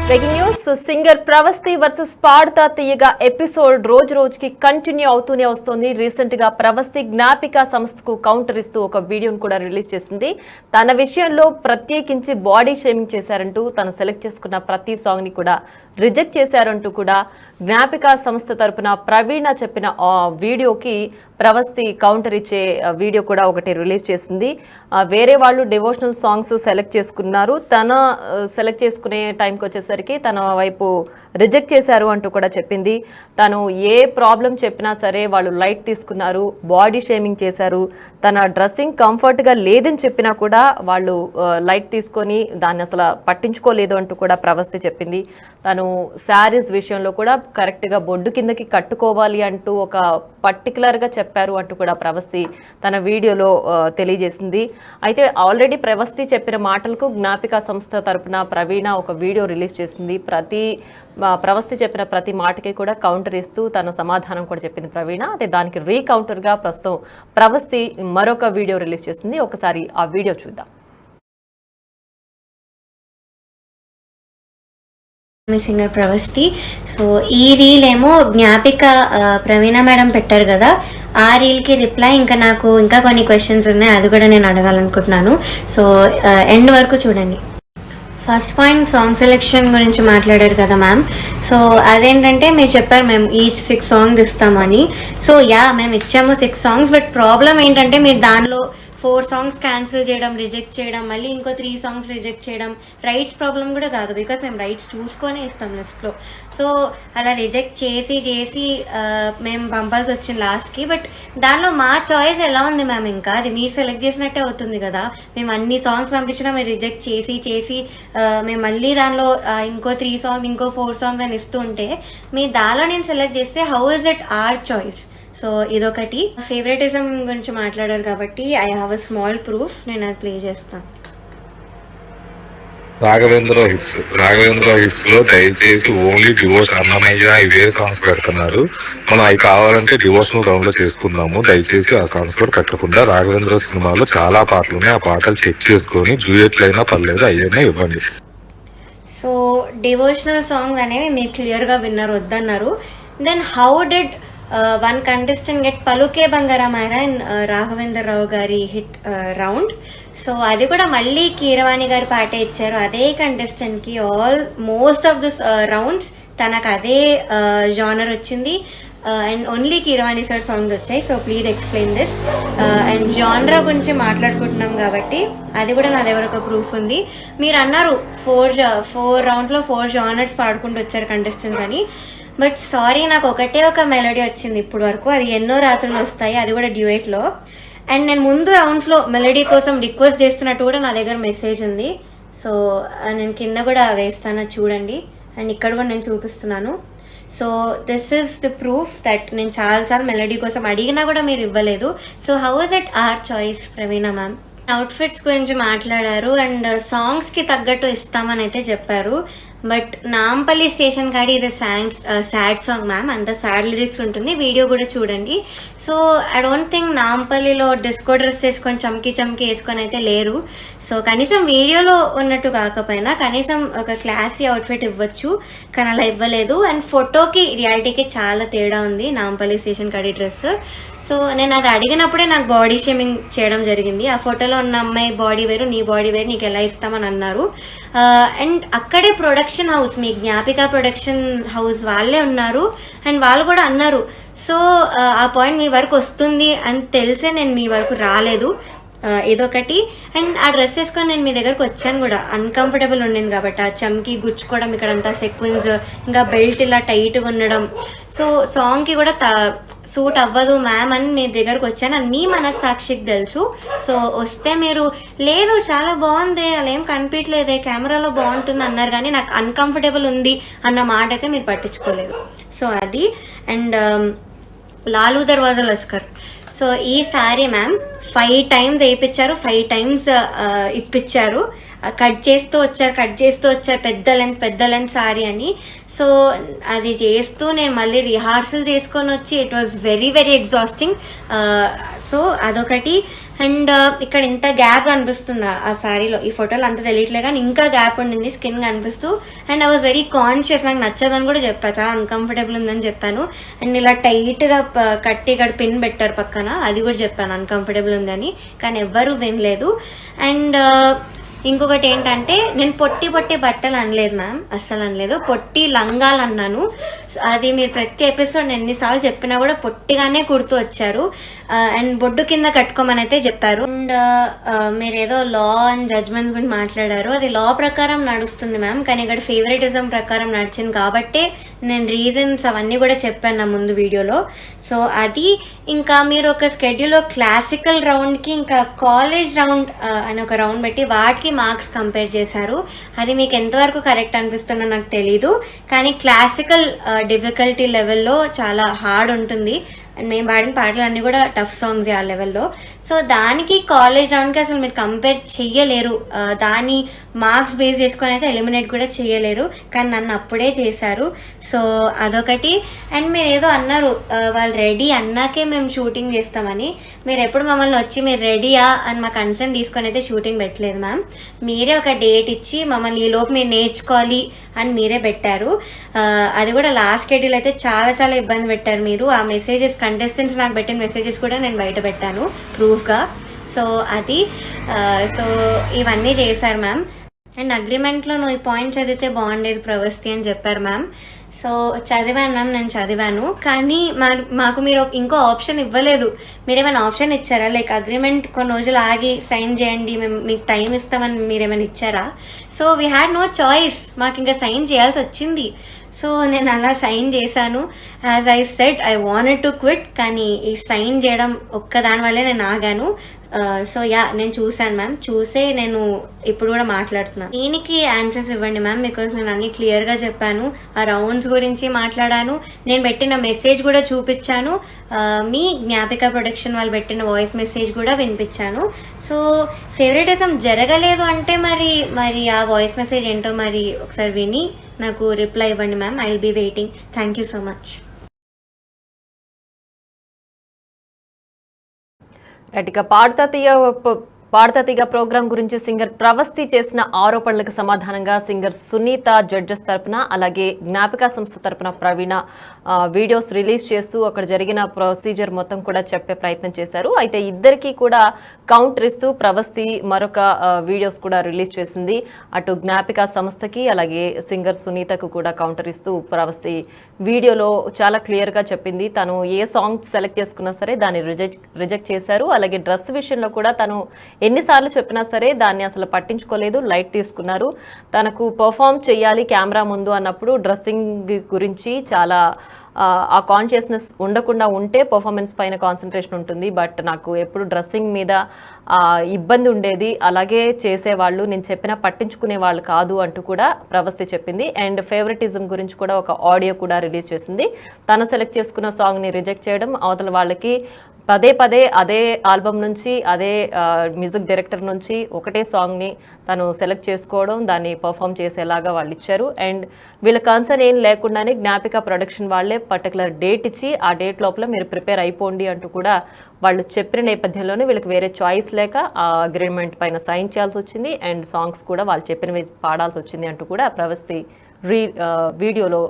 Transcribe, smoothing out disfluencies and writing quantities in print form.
Breaking news. Singer Pravasthi versus పాడతా తీయగా episode రోజు రోజుకి కంటిన్యూ అవుతూనే వస్తోంది. రీసెంట్ గా ప్రవస్తి జ్ఞాపిక సంస్థకు కౌంటర్ ఇస్తూ ఒక వీడియోను కూడా రిలీజ్ చేసింది. తన విషయంలో ప్రత్యేకించి బాడీ షేమింగ్ చేశారంటూ తను సెలెక్ట్ చేసుకున్న ప్రతి సాంగ్ ని కూడా రిజెక్ట్ చేశారంటూ కూడా జ్ఞాపిక సంస్థ తరపున ప్రవీణ చెప్పిన వీడియోకి ప్రవస్తి కౌంటర్ ఇచ్చే వీడియో కూడా ఒకటి రిలీజ్ చేసింది. వేరే వాళ్ళు డివోషనల్ సాంగ్స్ సెలెక్ట్ చేసుకున్నారు, తన సెలెక్ట్ చేసుకునే టైంకి వచ్చేసరికి తన వైపు రిజెక్ట్ చేశారు అంటూ కూడా చెప్పింది. తను ఏ ప్రాబ్లం చెప్పినా సరే వాళ్ళు లైట్ తీసుకున్నారు, బాడీ షేమింగ్ చేశారు. తన డ్రెస్సింగ్ కంఫర్ట్గా లేదని చెప్పినా కూడా వాళ్ళు లైట్ తీసుకొని దాన్ని అసలు పట్టించుకోలేదు అంటూ కూడా ప్రవస్తి చెప్పింది. తను శారీస్ విషయంలో కూడా కరెక్ట్గా బొడ్డు కిందకి కట్టుకోవాలి అంటూ ఒక పర్టికులర్గా చెప్పారు అంటూ కూడా ప్రవస్తి తన వీడియోలో తెలియజేసింది. అయితే ఆల్రెడీ ప్రవస్తి చెప్పిన మాటలకు జ్ఞాపిక సంస్థ తరపున ప్రవీణ ఒక వీడియో రిలీజ్ చేసింది. ప్రవస్తి చెప్పిన ప్రతి మాటకి కూడా కౌంటర్ ఇస్తూ తన సమాధానం కూడా చెప్పింది ప్రవీణ. అయితే దానికి రీకౌంటర్గా ప్రస్తుతం ప్రవస్తి మరొక వీడియో రిలీజ్ చేసింది. ఒకసారి ఆ వీడియో చూద్దాం. సింగర్ ప్రవస్తి. సో ఈ రీల్ ఏమో జ్ఞాపిక ప్రవీణ మేడం పెట్టారు కదా, ఆ రీల్కి రిప్లై నాకు ఇంకా కొన్ని క్వశ్చన్స్ ఉన్నాయి, అది కూడా నేను అడగాలనుకుంటున్నాను. సో ఎండ్ వరకు చూడండి. ఫస్ట్ పాయింట్ సాంగ్ సెలెక్షన్ గురించి మాట్లాడారు కదా మ్యామ్. సో అదేంటంటే మీరు చెప్పారు మేము ఈచ్ 6 సాంగ్స్ ఇస్తామని. సో మేము ఇచ్చాము 6 సాంగ్స్. బట్ ప్రాబ్లం ఏంటంటే మీరు దానిలో 4 సాంగ్స్ క్యాన్సిల్ చేయడం, రిజెక్ట్ చేయడం, మళ్ళీ ఇంకో 3 సాంగ్స్ రిజెక్ట్ చేయడం రైట్స్ ప్రాబ్లం కూడా కాదు, బికాస్ మేము రైట్స్ చూసుకొనే ఇస్తాం లిస్ట్లో. సో అలా రిజెక్ట్ చేసి మేము పంపాల్సి వచ్చింది లాస్ట్కి. బట్ దానిలో మా చాయిస్ ఎలా ఉంది మ్యామ్? ఇంకా అది మీరు సెలెక్ట్ చేసినట్టే అవుతుంది కదా. మేము అన్ని సాంగ్స్ పంపించినా మీరు రిజెక్ట్ చేసి మేము మళ్ళీ దానిలో ఇంకో 3 సాంగ్స్, ఇంకో 4 సాంగ్స్ అని ఇస్తూ ఉంటే మీరు దానిలో నేను సెలెక్ట్ చేస్తే how is it or choice? So ఇదొకటి. ఫేవరెటిజం గురించి మాట్లాడారు కాబట్టి I have a small proof, నేను అది ప్లే చేస్తాను. రాఘవేంద్ర హిట్స్ లో దయచేసి ఓన్లీ డివోర్స్ అన్నమయ్య ఇవే సాంగ్స్ పెడుతున్నారు. మనం అవి కావాలంటే డివోర్స్ డౌన్లోడ్ చేసుకుందాము. దయచేసి ఆ సాంగ్స్ కూడా పెట్టకుండా రాఘవేంద్ర సినిమాలో చాలా పాటలు ఉన్నాయి, ఆ పాటలు చెక్ చేసుకొని డ్యూయెట్లు అయినా పర్లేదు అయ్యైనా ఇవ్వండి. సో డివోషనల్ సాంగ్స్ అనేవి మీరు క్లియర్గా విన్నారు, వద్దన్నారు. Then how did one contestant get పలుకే బంగారమారా అండ్ రాఘవేంద్ర రావు గారి హిట్ రౌండ్. సో అది కూడా మళ్ళీ కీరవాణి గారి పాటే ఇచ్చారు అదే కంటెస్టెంట్కి. మోస్ట్ ఆఫ్ దిస్ రౌండ్స్ తనకు అదే జానర్ వచ్చింది and only Keeravani sir songs వచ్చాయి. So please explain this. And జానరా గురించి మాట్లాడుకుంటున్నాం కాబట్టి అది కూడా నా దగ్గర ఒక ప్రూఫ్ ఉంది. మీరు అన్నారు 4 రౌండ్స్లో 4 జానర్స్ పాడుకుంటూ వచ్చారు కంటెస్టెంట్స్ అని. బట్ సారీ, నాకు ఒకటే ఒక మెలోడీ వచ్చింది ఇప్పుడు వరకు. అది ఎన్నో రాత్రులు వస్తాయి, అది కూడా డ్యూయెట్లో. అండ్ నేను ముందు రౌండ్స్లో మెలోడీ కోసం రిక్వెస్ట్ చేస్తున్నట్టు కూడా నా దగ్గర మెసేజ్ ఉంది. సో నేను కింద కూడా వేస్తాను, చూడండి. అండ్ ఇక్కడ కూడా నేను చూపిస్తున్నాను. So this is the proof that నేను చాలా మెలోడీ కోసం అడిగినా కూడా మీరు ఇవ్వలేదు. So how is it or choice Praveena ma'am? Outfits గురించి మాట్లాడారు అండ్ సాంగ్స్కి తగ్గట్టు ఇస్తామని అయితే చెప్పారు. బట్ నాంపల్లి స్టేషన్ కాడి ఇది సాడ్ సాంగ్ మ్యామ్, అంత సాడ్ లిరిక్స్ ఉంటుంది, వీడియో కూడా చూడండి. సో ఐ డోంట్ థింక్ నాంపల్లిలో డిస్కో డ్రెస్ వేసుకొని చమ్కి వేసుకొని అయితే లేరు. సో కనీసం వీడియోలో ఉన్నట్టు కాకపోయినా కనీసం ఒక క్లాసీ అవుట్ఫిట్ ఇవ్వచ్చు, కానీ అలా ఇవ్వలేదు. అండ్ ఫోటోకి రియాలిటీకి చాలా తేడా ఉంది నాంపల్లి స్టేషన్ కాడి డ్రెస్. సో నేను అది అడిగినప్పుడే నాకు బాడీ షేమింగ్ చేయడం జరిగింది. ఆ ఫోటోలో ఉన్న అమ్మాయి బాడీ వేరు, నీ బాడీ వేరు, నీకు ఎలా ఇస్తామని అన్నారు. అండ్ అక్కడే ప్రొడక్షన్ హౌస్, మీ జ్ఞాపిక ప్రొడక్షన్ హౌస్ వాళ్ళే ఉన్నారు అండ్ వాళ్ళు కూడా అన్నారు. సో ఆ పాయింట్ మీ వరకు వస్తుంది అని తెలిసే నేను మీ వరకు రాలేదు, ఇదొకటి. అండ్ ఆ డ్రెస్ వేసుకొని నేను మీ దగ్గరకు వచ్చాను కూడా, అన్కంఫర్టబుల్ ఉండింది కాబట్టి. ఆ చమ్కి గుచ్చుకోవడం, ఇక్కడంతా సెక్వెన్స్, ఇంకా బెల్ట్ ఇలా టైట్గా ఉండడం. సో సాంగ్కి కూడా సూట్ అవ్వదు మ్యామ్ అని మీ దగ్గరకు వచ్చాను, అది మీ మనస్సాక్షికి తెలుసు. సో వస్తే మీరు లేదు చాలా బాగుంది, అలా ఏం కనిపించలేదే, కెమెరాలో బాగుంటుంది అన్నారు, కానీ నాకు అన్కంఫర్టబుల్ ఉంది అన్న మాట అయితే మీరు పట్టించుకోలేదు. సో అది. అండ్ లాలూ దర్వాజా లస్కర్. సో ఈ సారీ మ్యామ్ 5 times వేయించారు, 5 times ఇప్పించారు. కట్ చేస్తూ వచ్చారు పెద్ద లెంత్ సారీ అని. సో అది చేస్తూ నేను మళ్ళీ రిహార్సల్ చేసుకొని వచ్చి it was very very exhausting. So అదొకటి. అండ్ ఇక్కడ ఇంత గ్యాప్ కనిపిస్తుంది ఆ శారీలో, ఈ ఫోటోలో అంత తెలియట్లే కానీ ఇంకా గ్యాప్ ఉండింది స్కిన్ కనిపిస్తూ. And I was very conscious, నాకు నచ్చదని కూడా చెప్పాను, చాలా అన్కంఫర్టబుల్ ఉందని చెప్పాను. అండ్ ఇలా టైట్గా కట్టి ఇక్కడ పిన్ పెట్టారు పక్కన, అది కూడా చెప్పాను అన్కంఫర్టబుల్ ఉందని, కానీ ఎవ్వరూ వినలేదు. అండ్ ఇంకొకటి ఏంటంటే నేను పొట్టి బట్టలు అనలేదు మ్యామ్, అస్సలు అనలేదు, పొట్టి లంగాలు అన్నాను. అది మీరు ప్రతి ఎపిసోడ్ ఎన్నిసార్లు చెప్పినా కూడా పొట్టిగానే కుడుతూ వచ్చారు. అండ్ బొడ్డు కింద కట్టుకోమని అయితే చెప్పారు. అండ్ మీరు ఏదో లా అండ్ జడ్జ్మెంట్ గురించి మాట్లాడారు, అది లా ప్రకారం నడుస్తుంది మ్యామ్, కానీ ఇక్కడ ఫేవరెటిజం ప్రకారం నడిచింది కాబట్టే నేను రీజన్స్ అవన్నీ కూడా చెప్పాను నా ముందు వీడియోలో. సో అది ఇంకా మీరు ఒక స్కెడ్యూల్లో క్లాసికల్ రౌండ్కి ఇంకా కాలేజ్ రౌండ్ అని ఒక రౌండ్ పెట్టి వాటికి మార్క్స్ కంపేర్ చేశారు. అది మీకు ఎంతవరకు కరెక్ట్ అనిపిస్తుందో నాకు తెలీదు, కానీ క్లాసికల్ డిఫికల్టీ లెవెల్లో చాలా హార్డ్ ఉంటుంది. అండ్ మేము పాడిన పాటలు అన్నీ కూడా టఫ్ సాంగ్స్ ఆ లెవెల్లో. సో దానికి కాలేజ్ రౌండ్కి అసలు మీరు కంపేర్ చెయ్యలేరు, దాని మార్క్స్ బేస్ చేసుకొని అయితే ఎలిమినేట్ కూడా చేయలేరు, కానీ నన్ను అప్పుడే చేశారు. సో అదొకటి. అండ్ మీరు ఏదో అన్నారు వాళ్ళు రెడీ అన్నాకే మేము షూటింగ్ చేస్తామని. మీరు ఎప్పుడు మమ్మల్ని వచ్చి మీరు రెడీయా అని మా కన్సర్న్ తీసుకొని అయితే షూటింగ్ పెట్టలేదు మ్యామ్. మీరే ఒక డేట్ ఇచ్చి మమ్మల్ని ఈలోపు మీరు నేర్చుకోవాలి అని మీరే పెట్టారు. అది కూడా లాస్ట్ షెడ్యూల్ అయితే చాలా చాలా ఇబ్బంది పెట్టారు మీరు. ఆ మెసేజెస్ కంటెస్టెంట్స్ నాకు పెట్టిన మెసేజెస్ కూడా నేను బయట పెట్టాను ప్రూఫ్గా. సో అది సో ఇవన్నీ చేశారు మ్యామ్. అండ్ అగ్రిమెంట్లో నువ్వు ఈ పాయింట్ చదివితే బాగుండేది ప్రవస్తి అని చెప్పారు మ్యామ్. సో చదివాను మ్యామ్, నేను చదివాను, కానీ మాకు మీరు ఇంకో ఆప్షన్ ఇవ్వలేదు. మీరేమైనా ఆప్షన్ ఇచ్చారా? లైక్ అగ్రిమెంట్ కొన్ని రోజులు ఆగి సైన్ చేయండి, మేము మీకు టైం ఇస్తామని మీరేమైనా ఇచ్చారా? So we had no choice, మాకు ఇంకా సైన్ చేయాల్సి వచ్చింది. సో నేను అలా సైన్ చేశాను. As I said I wanted to quit, కానీ ఈ సైన్ చేయడం ఒక్కదాని వల్లే నేను ఆగాను. సో యా నేను చూశాను మ్యామ్, చూసే నేను ఇప్పుడు కూడా మాట్లాడుతున్నాను. దీనికి ఆన్సర్స్ ఇవ్వండి మ్యామ్, బికాస్ నేను అన్ని క్లియర్గా చెప్పాను. ఆ రౌండ్స్ గురించి మాట్లాడాను, నేను పెట్టిన మెసేజ్ కూడా చూపించాను, మీ జ్ఞాపిక ప్రొడక్షన్ వాళ్ళు పెట్టిన వాయిస్ మెసేజ్ కూడా వినిపించాను. సో ఫేవరెటిజం జరగలేదు అంటే మరి ఆ వాయిస్ మెసేజ్ ఏంటో మరి ఒకసారి విని నాకు రిప్లై ఇవ్వండి ma'am. I will be waiting. Thank you so much. ఇక పాడతా తీగ ప్రోగ్రాం గురించి సింగర్ ప్రవస్తి చేసిన ఆరోపణలకు సమాధానంగా సింగర్ సునీత జడ్జెస్ తరపున, అలాగే జ్ఞాపిక సంస్థ తరపున ప్రవీణ వీడియోస్ రిలీజ్ చేస్తూ అక్కడ జరిగిన ప్రొసీజర్ మొత్తం కూడా చెప్పే ప్రయత్నం చేశారు. అయితే ఇద్దరికీ కూడా కౌంటర్ ఇస్తూ ప్రవస్తి మరొక వీడియోస్ కూడా రిలీజ్ చేసింది. అటు జ్ఞాపిక సంస్థకి అలాగే సింగర్ సునీతకు కూడా కౌంటర్ ఇస్తూ ప్రవస్తి వీడియోలో చాలా క్లియర్గా చెప్పింది. తను ఏ సాంగ్ సెలెక్ట్ చేసుకున్నా సరే దాన్ని రిజెక్ట్ చేశారు. అలాగే డ్రెస్ విషయంలో కూడా తను ఎన్నిసార్లు చెప్పినా సరే దాన్ని అసలు పట్టించుకోలేదు, లైట్ తీసుకున్నారు. తనకు పర్ఫామ్ చేయాలి కెమెరా ముందు అన్నప్పుడు డ్రెస్సింగ్ గురించి చాలా ఆ కాన్షియస్నెస్ ఉండకుండా ఉంటే పర్ఫార్మెన్స్ పైన కాన్సన్ట్రేషన్ ఉంటుంది. బట్ నాకు ఎప్పుడు డ్రెస్సింగ్ మీద ఇబ్బంది ఉండేది, అలాగే చేసేవాళ్ళు, నేను చెప్పినా పట్టించుకునే వాళ్ళు కాదు అంటూ కూడా ప్రవస్తి చెప్పింది. అండ్ ఫేవరెటిజం గురించి కూడా ఒక ఆడియో కూడా రిలీజ్ చేసింది. తను సెలెక్ట్ చేసుకున్న సాంగ్ని రిజెక్ట్ చేయడం, అవతల వాళ్ళకి పదే అదే ఆల్బమ్ నుంచి అదే మ్యూజిక్ డైరెక్టర్ నుంచి ఒకటే సాంగ్ని తను సెలెక్ట్ చేసుకోవడం, దాన్ని పర్ఫామ్ చేసేలాగా వాళ్ళు ఇచ్చారు. అండ్ వీళ్ళ కన్సర్న్ ఏం లేకుండానే జ్ఞాపిక ప్రొడక్షన్ వాళ్ళే పర్టికులర్ డేట్ ఇచ్చి ఆ డేట్ లోపల మీరు ప్రిపేర్ అయిపోండి అంటూ కూడా వాళ్ళు చెప్పిన నేపథ్యంలోనే వీళ్ళకి వేరే చాయిస్ లేక ఆ అగ్రిమెంట్ పైన సైన్ చేయాల్సి వచ్చింది. అండ్ సాంగ్స్ కూడా వాళ్ళు చెప్పినవి పాడాల్సి వచ్చింది అంటూ కూడా ప్రవస్తి వీడియోలో